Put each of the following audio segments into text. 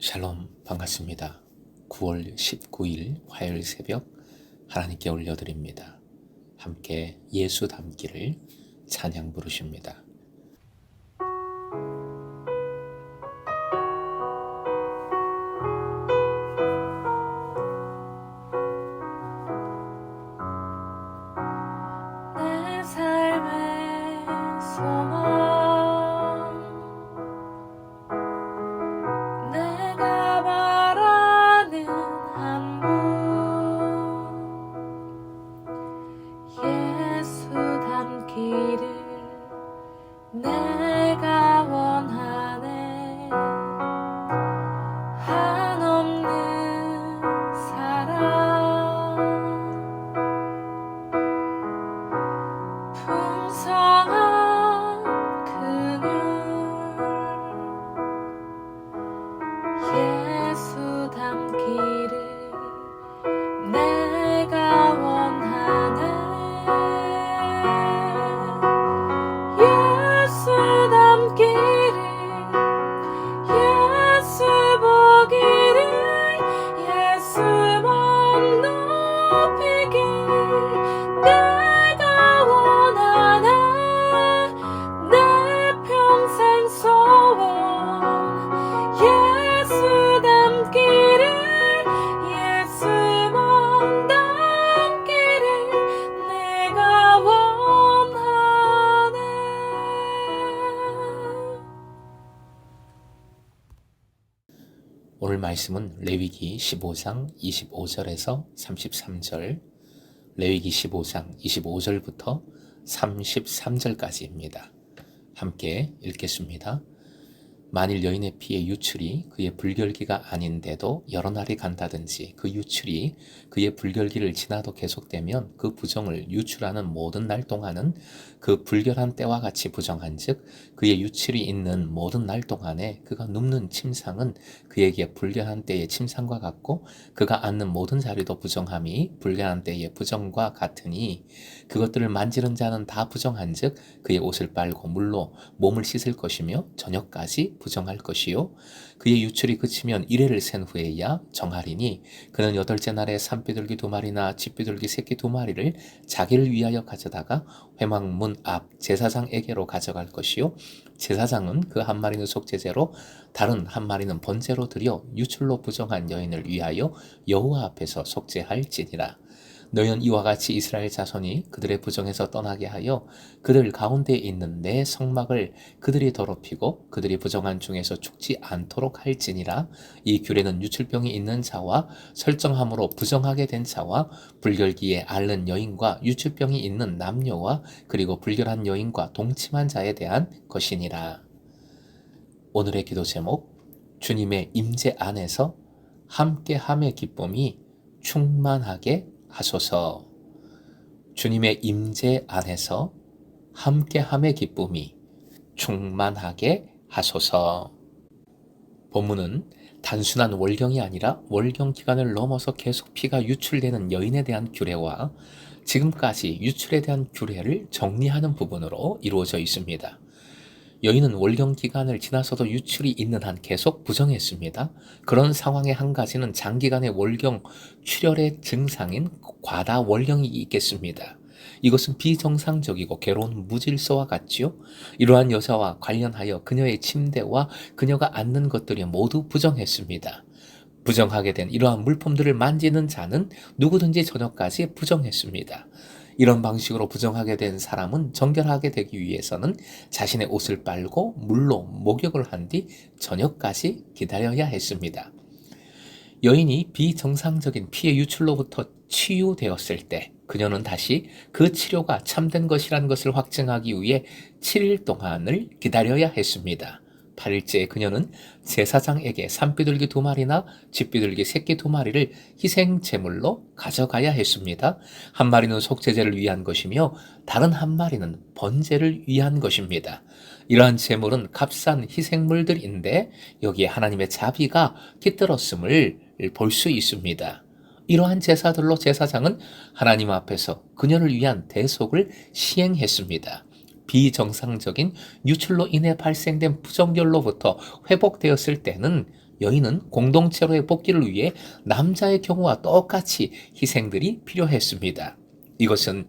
샬롬, 반갑습니다. 9월 19일 화요일 새벽 하나님께 올려드립니다. 함께 예수 닮기를 찬양 부르십니다. 내 삶의 소망, 내가 바라는 한 분, 예수 닮기를 내가 원하네. 한없는 사랑, 풍성한 그늘, 예수 닮기를 내가 원하네. 예수 닮기를, 예수 보기를, 예수만 높이길 내가 원하네. 내 평생 소원, 예수 닮기를, 예수만 닮기를 내가 원하네. 오늘 말씀은 레위기 15장 25절에서 33절, 레위기 15장 25절부터 33절까지입니다. 함께 읽겠습니다. 만일 여인의 피의 유출이 그의 불결기가 아닌데도 여러 날이 간다든지 그 유출이 그의 불결기를 지나도 계속되면 그 부정을 유출하는 모든 날 동안은 그 불결한 때와 같이 부정한즉 그의 유출이 있는 모든 날 동안에 그가 눕는 침상은 그에게 불결한 때의 침상과 같고 그가 앉는 모든 자리도 부정함이 불결한 때의 부정과 같으니 그것들을 만지는 자는 다 부정한즉 그의 옷을 빨고 물로 몸을 씻을 것이며 저녁까지 부정할 것이요 그의 유출이 그치면 이레를 센 후에야 정하리니 그는 8째 날에 산비둘기 2마리나 쥐비둘기 새끼 2마리를 자기를 위하여 가져다가 회막문 앞 제사장에게로 가져갈 것이요 제사장은 그 한 마리는 속죄제로 다른 한 마리는 번제로 드려 유출로 부정한 여인을 위하여 여호와 앞에서 속죄할지니라. 너희는 이와 같이 이스라엘 자손이 그들의 부정에서 떠나게 하여 그들 가운데에 있는 내 성막을 그들이 더럽히고 그들이 부정한 중에서 죽지 않도록 할지니라. 이 규례는 유출병이 있는 자와 설정함으로 부정하게 된 자와 불결기에 앓는 여인과 유출병이 있는 남녀와 그리고 불결한 여인과 동침한 자에 대한 것이니라. 오늘의 기도 제목, 주님의 임재 안에서 함께함의 기쁨이 충만하게 하소서. 주님의 임재 안에서 함께함의 기쁨이 충만하게 하소서. 본문은 단순한 월경이 아니라 월경 기간을 넘어서 계속 피가 유출되는 여인에 대한 규례와 지금까지 유출에 대한 규례를 정리하는 부분으로 이루어져 있습니다. 여인은 월경 기간을 지나서도 유출이 있는 한 계속 부정했습니다. 그런 상황의 한 가지는 장기간의 월경 출혈의 증상인 과다 월경이 있겠습니다. 이것은 비정상적이고 괴로운 무질서와 같지요. 이러한 여자와 관련하여 그녀의 침대와 그녀가 앉는 것들이 모두 부정했습니다. 부정하게 된 이러한 물품들을 만지는 자는 누구든지 저녁까지 부정했습니다. 이런 방식으로 부정하게 된 사람은 정결하게 되기 위해서는 자신의 옷을 빨고 물로 목욕을 한 뒤 저녁까지 기다려야 했습니다. 여인이 비정상적인 피의 유출로부터 치유되었을 때 그녀는 다시 그 치료가 참된 것이라는 것을 확증하기 위해 7일 동안을 기다려야 했습니다. 8일째에 그녀는 제사장에게 산비둘기 2마리나 쥐비둘기 새끼 2마리를 희생 제물로 가져가야 했습니다. 한 마리는 속죄제를 위한 것이며 다른 한 마리는 번제를 위한 것입니다. 이러한 제물은 값싼 희생물들인데 여기에 하나님의 자비가 깃들었음을 볼 수 있습니다. 이러한 제사들로 제사장은 하나님 앞에서 그녀를 위한 대속을 시행했습니다. 비정상적인 유출로 인해 발생된 부정결로부터 회복되었을 때는 여인은 공동체로의 복귀를 위해 남자의 경우와 똑같이 희생들이 필요했습니다. 이것은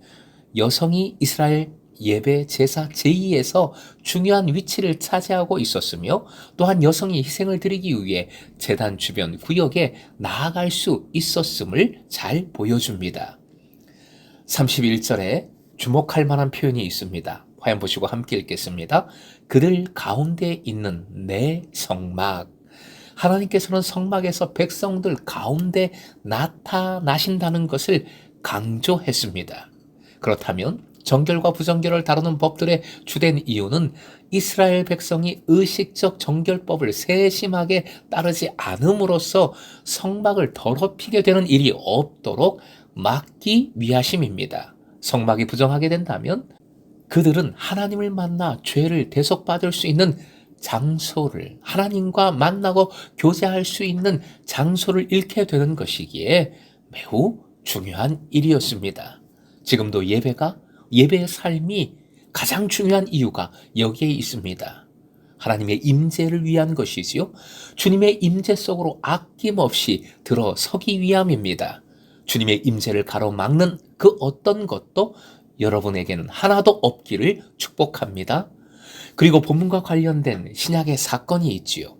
여성이 이스라엘 예배 제사 제2에서 중요한 위치를 차지하고 있었으며, 또한 여성이 희생을 드리기 위해 제단 주변 구역에 나아갈 수 있었음을 잘 보여줍니다. 31절에 주목할 만한 표현이 있습니다. 화면 보시고 함께 읽겠습니다. 그들 가운데 있는 내 성막. 하나님께서는 성막에서 백성들 가운데 나타나신다는 것을 강조했습니다. 그렇다면 정결과 부정결을 다루는 법들의 주된 이유는 이스라엘 백성이 의식적 정결법을 세심하게 따르지 않음으로써 성막을 더럽히게 되는 일이 없도록 막기 위하심입니다. 성막이 부정하게 된다면 그들은 하나님을 만나 죄를 대속받을 수 있는 장소를, 하나님과 만나고 교제할 수 있는 장소를 잃게 되는 것이기에 매우 중요한 일이었습니다. 지금도 예배의 삶이 가장 중요한 이유가 여기에 있습니다. 하나님의 임재를 위한 것이지요. 주님의 임재 속으로 아낌없이 들어서기 위함입니다. 주님의 임재를 가로막는 그 어떤 것도 여러분에게는 하나도 없기를 축복합니다. 그리고 본문과 관련된 신약의 사건이 있지요.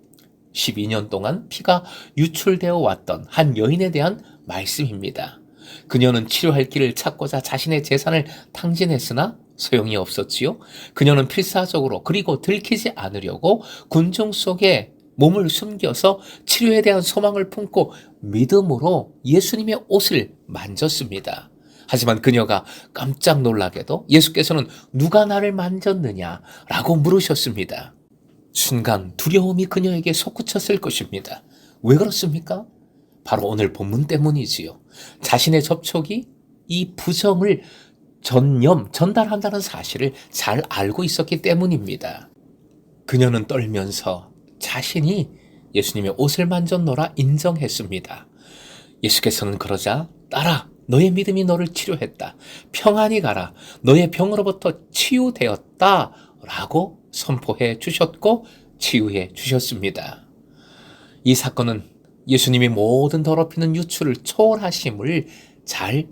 12년 동안 피가 유출되어 왔던 한 여인에 대한 말씀입니다. 그녀는 치료할 길을 찾고자 자신의 재산을 탕진했으나 소용이 없었지요. 그녀는 필사적으로 그리고 들키지 않으려고 군중 속에 몸을 숨겨서 치료에 대한 소망을 품고 믿음으로 예수님의 옷을 만졌습니다. 하지만 그녀가 깜짝 놀라게도 예수께서는 누가 나를 만졌느냐라고 물으셨습니다. 순간 두려움이 그녀에게 솟구쳤을 것입니다. 왜 그렇습니까? 바로 오늘 본문 때문이지요. 자신의 접촉이 이 부정을 전달한다는 사실을 잘 알고 있었기 때문입니다. 그녀는 떨면서 자신이 예수님의 옷을 만졌노라 인정했습니다. 예수께서는 그러자 따라 너의 믿음이 너를 치료했다. 평안히 가라. 너의 병으로부터 치유되었다. 라고 선포해 주셨고 치유해 주셨습니다. 이 사건은 예수님이 모든 더럽히는 유출을 초월하심을 잘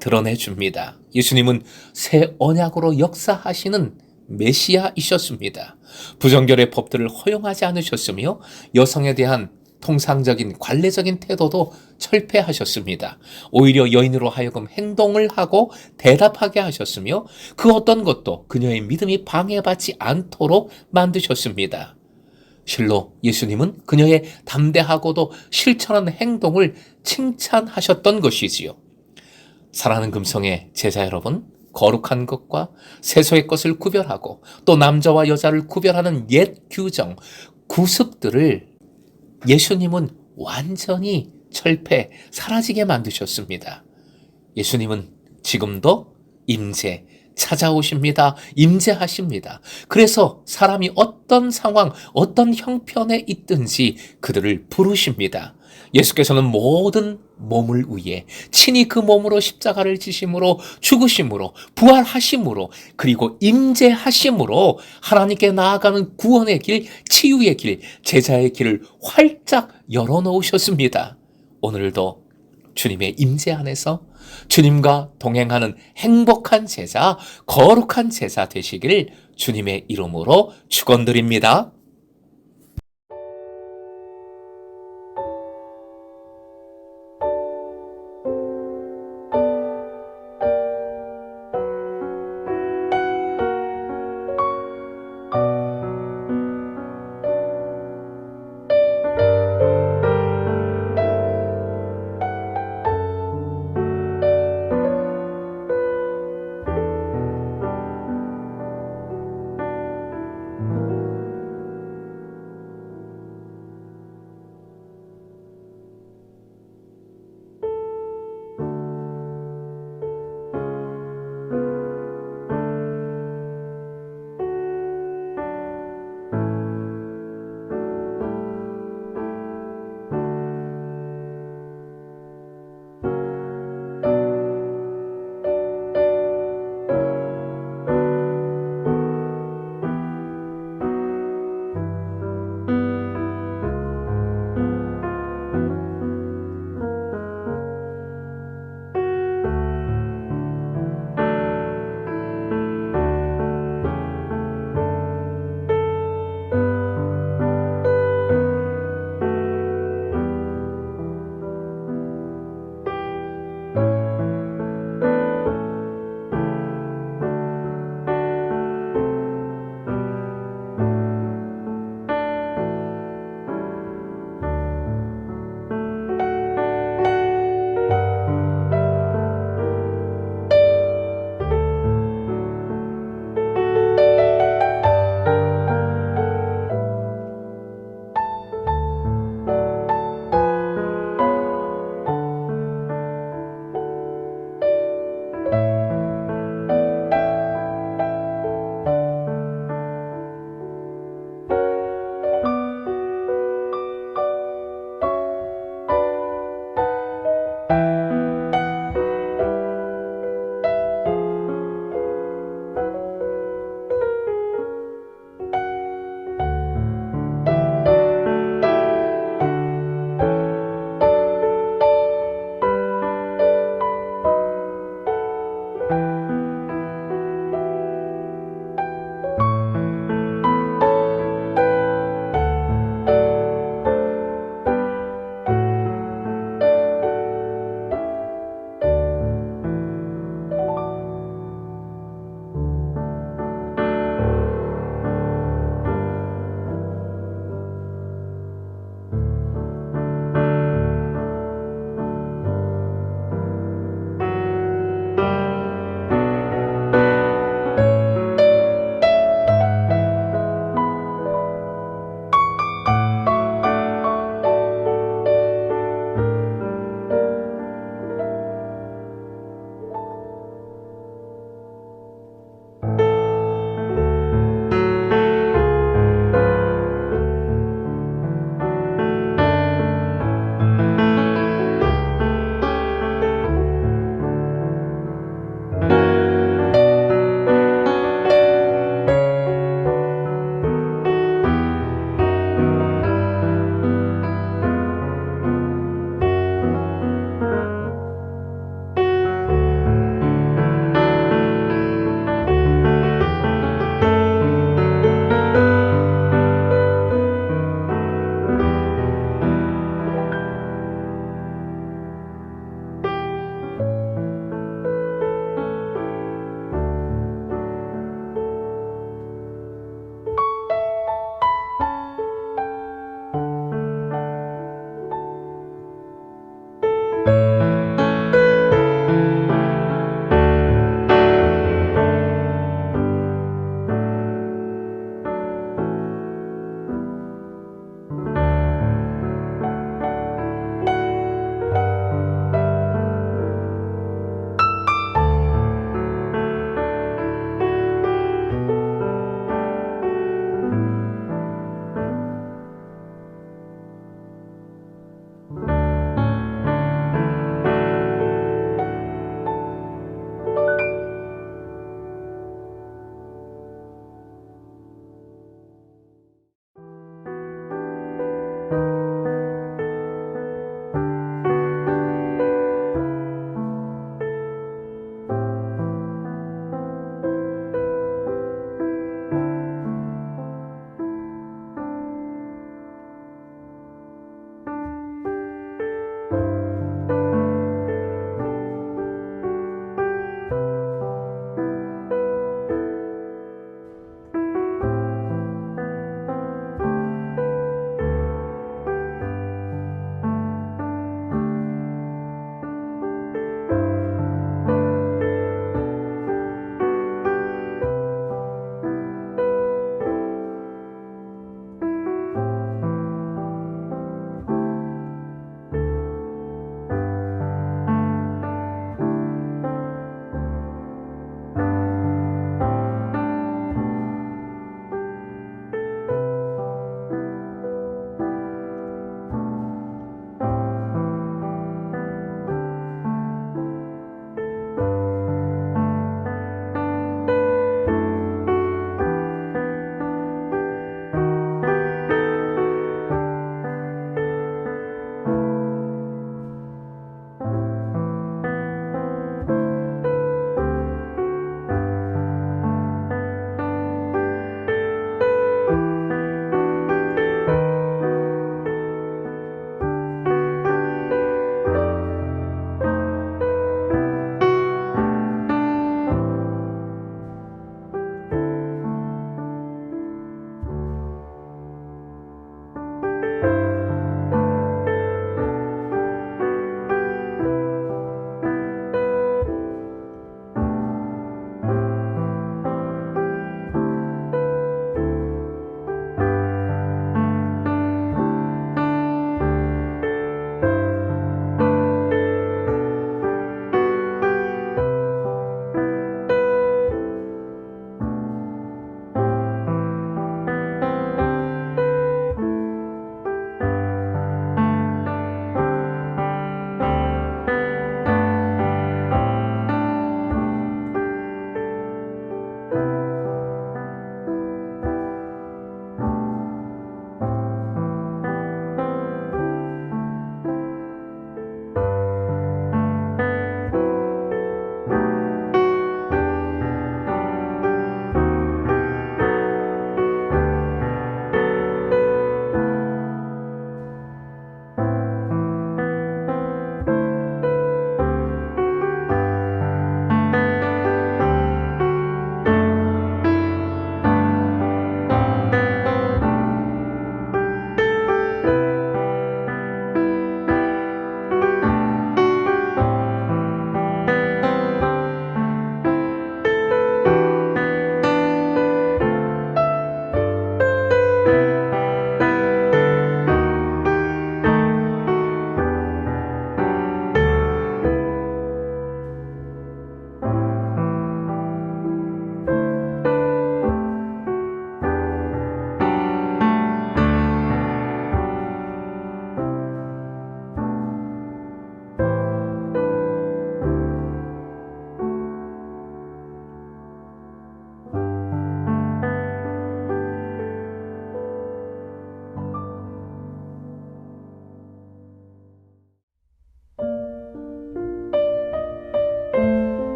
드러내줍니다. 예수님은 새 언약으로 역사하시는 메시아이셨습니다. 부정결의 법들을 허용하지 않으셨으며 여성에 대한 통상적인 관례적인 태도도 철폐하셨습니다. 오히려 여인으로 하여금 행동을 하고 대답하게 하셨으며 그 어떤 것도 그녀의 믿음이 방해받지 않도록 만드셨습니다. 실로 예수님은 그녀의 담대하고도 실천한 행동을 칭찬하셨던 것이지요. 사랑하는 금성의 제자 여러분, 거룩한 것과 세속의 것을 구별하고 또 남자와 여자를 구별하는 옛 규정, 구습들을 예수님은 완전히 철폐, 사라지게 만드셨습니다. 예수님은 지금도 찾아오십니다. 임재하십니다. 그래서 사람이 어떤 상황, 어떤 형편에 있든지 그들을 부르십니다. 예수께서는 모든 몸을 위해 친히 그 몸으로 십자가를 지심으로 죽으심으로 부활하심으로 그리고 임재하심으로 하나님께 나아가는 구원의 길, 치유의 길, 제자의 길을 활짝 열어놓으셨습니다. 오늘도 주님의 임재 안에서 주님과 동행하는 행복한 제자, 거룩한 제자 되시기를 주님의 이름으로 축원드립니다.